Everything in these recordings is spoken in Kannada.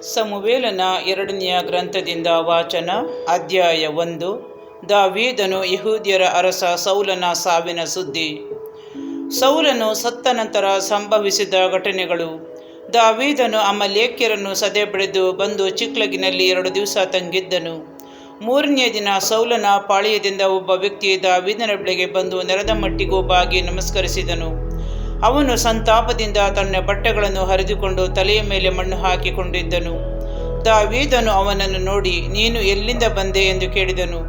ಸಮುವೇಲನ ಎರಡನೆಯ ಗ್ರಂಥದಿಂದ ವಾಚನ. ಅಧ್ಯಾಯ 1. ದಾವೀದನು ಯೆಹೂದ್ಯರ ಅರಸ ಸೌಲನ ಸಾವಿನ ಸುದ್ದಿ. ಸೌಲನು ಸತ್ತ ನಂತರ ಸಂಭವಿಸಿದ ಘಟನೆಗಳು. ದಾವೀದನು ಅಮಲೇಕ್ಯರನ್ನು ಸದೆಬಡಿದು ಬಂದು ಚಿಕ್ಲಗಿನಲ್ಲಿ 2 ದಿವಸ ತಂಗಿದ್ದನು. 3ನೇ ದಿನ ಸೌಲನ ಪಾಳೆಯದಿಂದ ಒಬ್ಬ ವ್ಯಕ್ತಿ ದಾವೀದನ ಬಳಿಗೆ ಬಂದು ನೆಲದ ಮಟ್ಟಿಗೂ ಬಾಗಿ ನಮಸ್ಕರಿಸಿದನು. ಅವನು ಸಂತಾಪದಿಂದ ತನ್ನ ಬಟ್ಟೆಗಳನ್ನು ಹರಿದುಕೊಂಡು ತಲೆಯ ಮೇಲೆ ಮಣ್ಣು ಹಾಕಿಕೊಂಡಿದ್ದನು. ದಾವೀದನು ಅವನನ್ನು ನೋಡಿ, ನೀನು ಎಲ್ಲಿಂದ ಬಂದೆ ಎಂದು ಕೇಳಿದನು.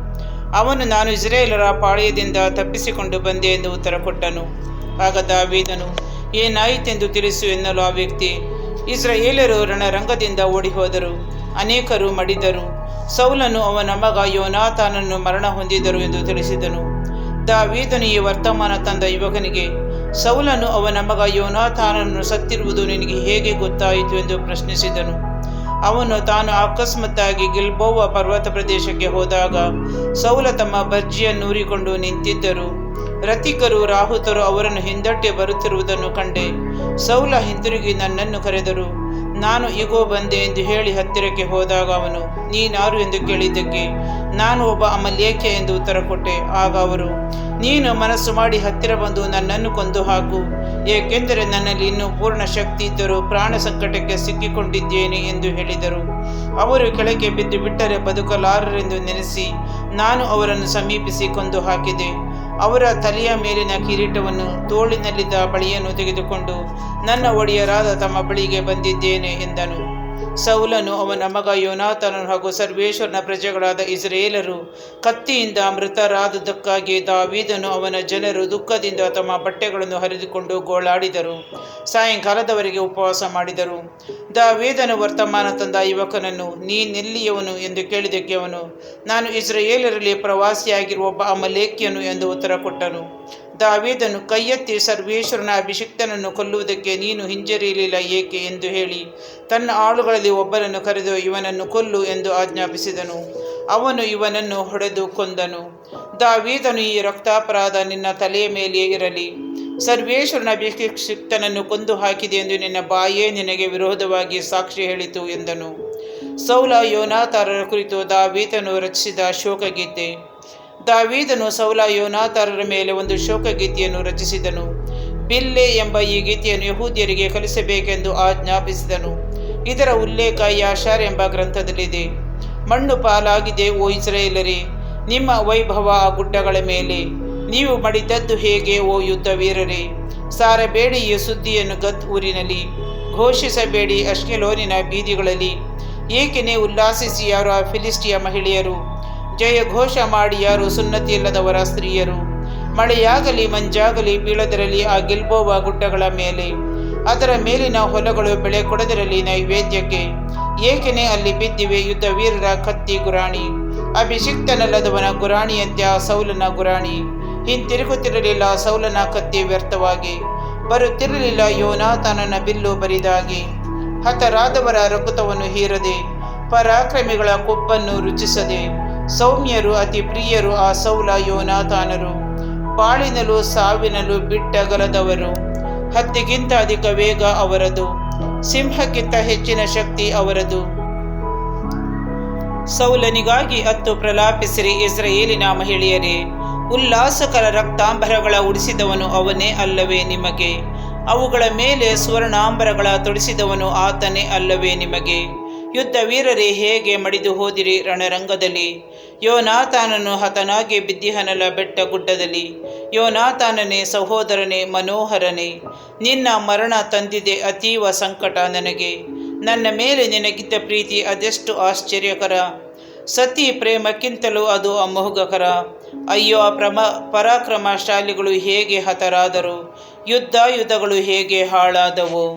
ಅವನು, ನಾನು ಇಸ್ರಾಯೇಲರ ಪಾಳೆಯದಿಂದ ತಪ್ಪಿಸಿಕೊಂಡು ಬಂದೆ ಎಂದು ಉತ್ತರ ಕೊಟ್ಟನು. ಆಗ ದಾವೀದನು, ಏನಾಯಿತೆಂದು ತಿಳಿಸು ಎನ್ನಲು ಆ ವ್ಯಕ್ತಿ, ಇಸ್ರಾಯೇಲರು ರಣರಂಗದಿಂದ ಓಡಿಹೋದರು, ಅನೇಕರು ಮಡಿದರು, ಸೌಲನು ಅವನ ಮಗ ಯೋನಾತಾನನ್ನು ಮರಣ ಹೊಂದಿದರು ಎಂದು ತಿಳಿಸಿದನು. ದಾವೀದನು ಈ ವರ್ತಮಾನ ತಂದ ಯುವಕನಿಗೆ, ಸೌಲನು ಅವನ ಮಗ ಯೋನಾತಾನನು ಸತ್ತಿರುವುದು ನಿನಗೆ ಹೇಗೆ ಗೊತ್ತಾಯಿತು ಎಂದು ಪ್ರಶ್ನಿಸಿದನು. ಅವನು ತಾನು ಅಕಸ್ಮಾತ್ತಾಗಿ ಗಿಲ್ಬೋವ ಪರ್ವತ ಪ್ರದೇಶಕ್ಕೆ ಹೋದಾಗ ಸೌಲ ತಮ್ಮ ಬರ್ಜಿಯನ್ನೂರಿಕೊಂಡು ನಿಂತಿದ್ದರು. ರಥಿಕರು ರಾಹುತರು ಅವರನ್ನು ಹಿಂದಟ್ಟಿ ಬರುತ್ತಿರುವುದನ್ನು ಕಂಡೆ. ಸೌಲ ಹಿಂತಿರುಗಿ ನನ್ನನ್ನು ಕರೆದರು. ನಾನು ಇಗೋ ಬಂದೆ ಎಂದು ಹೇಳಿ ಹತ್ತಿರಕ್ಕೆ ಹೋದಾಗ ಅವನು, ನೀನಾರು ಎಂದು ಕೇಳಿದ್ದಕ್ಕೆ ನಾನು ಒಬ್ಬ ಅಮಲೇಕ್ಯ ಎಂದು ಉತ್ತರ ಕೊಟ್ಟೆ. ಆಗ ಅವರು, ನೀನು ಮನಸ್ಸು ಮಾಡಿ ಹತ್ತಿರ ಬಂದು ನನ್ನನ್ನು ಕೊಂದು ಹಾಕು, ಏಕೆಂದರೆ ನನ್ನಲ್ಲಿ ಇನ್ನೂ ಪೂರ್ಣ ಶಕ್ತಿ ಇದ್ದರೂ ಪ್ರಾಣ ಸಂಕಟಕ್ಕೆ ಸಿಕ್ಕಿಕೊಂಡಿದ್ದೇನೆ ಎಂದು ಹೇಳಿದರು. ಅವರು ಕೆಳಗೆ ಬಿದ್ದು ಬಿಟ್ಟರೆ ಬದುಕಲಾರರೆಂದು ನೆನೆಸಿ ನಾನು ಅವರನ್ನು ಸಮೀಪಿಸಿ ಕೊಂದು ಹಾಕಿದೆ. ಅವರ ತಲೆಯ ಮೇಲಿನ ಕಿರೀಟವನ್ನು, ತೋಳಿನಲ್ಲಿದ್ದ ಬಳಿಯನ್ನು ತೆಗೆದುಕೊಂಡು ನನ್ನ ಒಡೆಯರಾದ ತಮ್ಮ ಬಳಿಗೆ ಬಂದಿದ್ದೇನೆ ಎಂದನು. ಸೌಲನು ಅವನ ಮಗ ಯೋನಾತಾನನು ಹಾಗೂ ಸರ್ವೇಶ್ವರನ ಪ್ರಜೆಗಳಾದ ಇಸ್ರಾಯೇಲರು ಕತ್ತಿಯಿಂದ ಮೃತರಾದುದಕ್ಕಾಗಿ ದಾವೀದನು ಅವನ ಜನರು ದುಃಖದಿಂದ ತಮ್ಮ ಬಟ್ಟೆಗಳನ್ನು ಹರಿದುಕೊಂಡು ಗೋಳಾಡಿದರು. ಸಾಯಂಕಾಲದವರೆಗೆ ಉಪವಾಸ ಮಾಡಿದರು. ದಾವೀದನು ವರ್ತಮಾನ ತಂದ ಯುವಕನನ್ನು, ನೀನೆಲ್ಲಿಯವನು ಎಂದು ಕೇಳಿದಕ್ಕೆ ಅವನು, ನಾನು ಇಸ್ರಾಯೇಲರಲ್ಲಿ ಪ್ರವಾಸಿಯಾಗಿರುವ ಒಬ್ಬ ಅಮಲೇಕ್ಯನು ಎಂದು ಉತ್ತರ ಕೊಟ್ಟನು. ದಾವೀದನು ಕೈಯೆತ್ತಿ ಸರ್ವೇಶ್ವರನ ಅಭಿಷಿಕ್ತನನ್ನು ಕೊಲ್ಲುವುದಕ್ಕೆ ನೀನು ಹಿಂಜರಿಯಲಿಲ್ಲ ಏಕೆ ಎಂದು ಹೇಳಿ ತನ್ನ ಆಳುಗಳಲ್ಲಿ ಒಬ್ಬನನ್ನು ಕರೆದು ಇವನನ್ನು ಕೊಲ್ಲು ಎಂದು ಆಜ್ಞಾಪಿಸಿದನು. ಅವನು ಇವನನ್ನು ಹೊಡೆದು ಕೊಂದನು. ದಾವೀದನು, ಈ ರಕ್ತಾಪರಾಧ ನಿನ್ನ ತಲೆಯ ಮೇಲೆಯೇ ಇರಲಿ, ಸರ್ವೇಶ್ವರನ ಅಭಿಷಿಕ್ತನನ್ನು ಕೊಂದು ಹಾಕಿದೆ ಎಂದು ನಿನ್ನ ಬಾಯೇ ನಿನಗೆ ವಿರೋಧವಾಗಿ ಸಾಕ್ಷಿ ಹೇಳಿತು ಎಂದನು. ಸೌಲ ಯೋನಾತಾನರ ಕುರಿತು ದಾವೀದನು ರಚಿಸಿದ ಶೋಕಗೀತೆ. ದಾವೀದನು ಸೌಲ ಯೋನಾತಾನರ ಮೇಲೆ ಒಂದು ಶೋಕಗೀತೆಯನ್ನು ರಚಿಸಿದನು. ಬಿಲ್ಲೆ ಎಂಬ ಈ ಗೀತೆಯನ್ನು ಯಹೂದ್ಯರಿಗೆ ಕಲಿಸಬೇಕೆಂದು ಆಜ್ಞಾಪಿಸಿದನು. ಇದರ ಉಲ್ಲೇಖ ಯಾಷಾರ್ ಎಂಬ ಗ್ರಂಥದಲ್ಲಿದೆ. ಮಣ್ಣು ಪಾಲಾಗಿದೆ ಓ ಇಸ್ರಾಯೇಲರೇ, ನಿಮ್ಮ ವೈಭವ ಆ ಗುಡ್ಡಗಳ ಮೇಲೆ. ನೀವು ಮಡಿದದ್ದು ಹೇಗೆ ಓ ಯುದ್ಧ ವೀರರೇ. ಸಾರಬೇಡಿ ಈ ಸುದ್ದಿಯನ್ನು ಗತ್ ಊರಿನಲ್ಲಿ, ಘೋಷಿಸಬೇಡಿ ಅಷ್ಕೆಲೋನಿನ ಬೀದಿಗಳಲ್ಲಿ. ಏಕೆನೇ ಉಲ್ಲಾಸಿಸಿ ಯಾರು ಆ ಫಿಲಿಸ್ಟಿಯ ಮಹಿಳೆಯರು, ಜಯ ಘೋಷ ಮಾಡಿ ಯಾರು ಸುನ್ನತಿಯಿಲ್ಲದವರ ಸ್ತ್ರೀಯರು. ಮಳೆಯಾಗಲಿ ಮಂಜಾಗಲಿ ಬೀಳದಿರಲಿ ಆ ಗಿಲ್ಬೋವ ಗುಡ್ಡಗಳ ಮೇಲೆ, ಅದರ ಮೇಲಿನ ಹೊಲಗಳು ಬೆಳೆ ಕೊಡದಿರಲಿ ನೈವೇದ್ಯಕ್ಕೆ. ಏಕೆನೆ ಅಲ್ಲಿ ಬಿದ್ದಿವೆ ಯುದ್ಧ ವೀರರ ಕತ್ತಿ ಗುರಾಣಿ, ಅಭಿಷಿಕ್ತನಲ್ಲದವನ ಗುರಾಣಿಯಂತೆ ಆ ಸೌಲನ ಗುರಾಣಿ. ಹಿಂತಿರುಗುತ್ತಿರಲಿಲ್ಲ ಸೌಲನ ಕತ್ತಿ ವ್ಯರ್ಥವಾಗಿ, ಬರುತ್ತಿರಲಿಲ್ಲ ಯೋನಾತಾನನ ಬಿಲ್ಲು ಬರಿದಾಗಿ. ಹತರಾದವರ ರಕುತವನ್ನು ಹೀರದೆ, ಪರಾಕ್ರಮಿಗಳ ಕೊಬ್ಬನ್ನು ರುಚಿಸದೆ, ಸೌಮ್ಯರು ಅತಿ ಪ್ರಿಯರು ಆ ಸೌಲ ಯೋನಾತಾನರು. ಬಾಳಿನಲ್ಲೂ ಸಾವಿನಲ್ಲೂ ಬಿಟ್ಟಗಲದವರು. ಹದ್ದಿಗಿಂತ ಅಧಿಕ ವೇಗ ಅವರದು, ಸಿಂಹಕ್ಕಿಂತ ಹೆಚ್ಚಿನ ಶಕ್ತಿ ಅವರದು. ಸೌಲನಿಗಾಗಿ ಅತ್ತು ಪ್ರಲಾಪಿಸಿರಿ ಇಸ್ರಾಯೇಲಿನ ಮಹಿಳೆಯರೇ. ಉಲ್ಲಾಸಕರ ರಕ್ತಾಂಬರಗಳ ಉಡಿಸಿದವನು ಅವನೇ ಅಲ್ಲವೇ ನಿಮಗೆ? ಅವುಗಳ ಮೇಲೆ ಸುವರ್ಣಾಂಬರಗಳ ತೊಡಿಸಿದವನು ಆತನೇ ಅಲ್ಲವೇ ನಿಮಗೆ? ಯುದ್ಧ ವೀರರೇ, ಹೇಗೆ ಮಡಿದು ಹೋದಿರಿ ರಣರಂಗದಲ್ಲಿ. ಯೋನಾತಾನನು ಹತನಾಗಿ ಬಿದ್ದಿಹನಲ ಬೆಟ್ಟ ಗುಡ್ಡದಲ್ಲಿ. ಯೋನಾತಾನನೇ, ಸಹೋದರನೇ, ಮನೋಹರನೇ, ನಿನ್ನ ಮರಣ ತಂದಿದೆ ಅತೀವ ಸಂಕಟ ನನಗೆ. ನನ್ನ ಮೇಲೆ ನಿನಗಿದ್ದ ಪ್ರೀತಿ ಅದೆಷ್ಟು ಆಶ್ಚರ್ಯಕರ. ಸತಿ ಪ್ರೇಮಕ್ಕಿಂತಲೂ ಅದು ಅಮೋಘಕರ. ಅಯ್ಯೋ, ಪರಾಕ್ರಮಶಾಲಿಗಳು ಹೇಗೆ ಹತರಾದರು, ಯುದ್ಧಗಳು ಹೇಗೆ ಹಾಳಾದವು.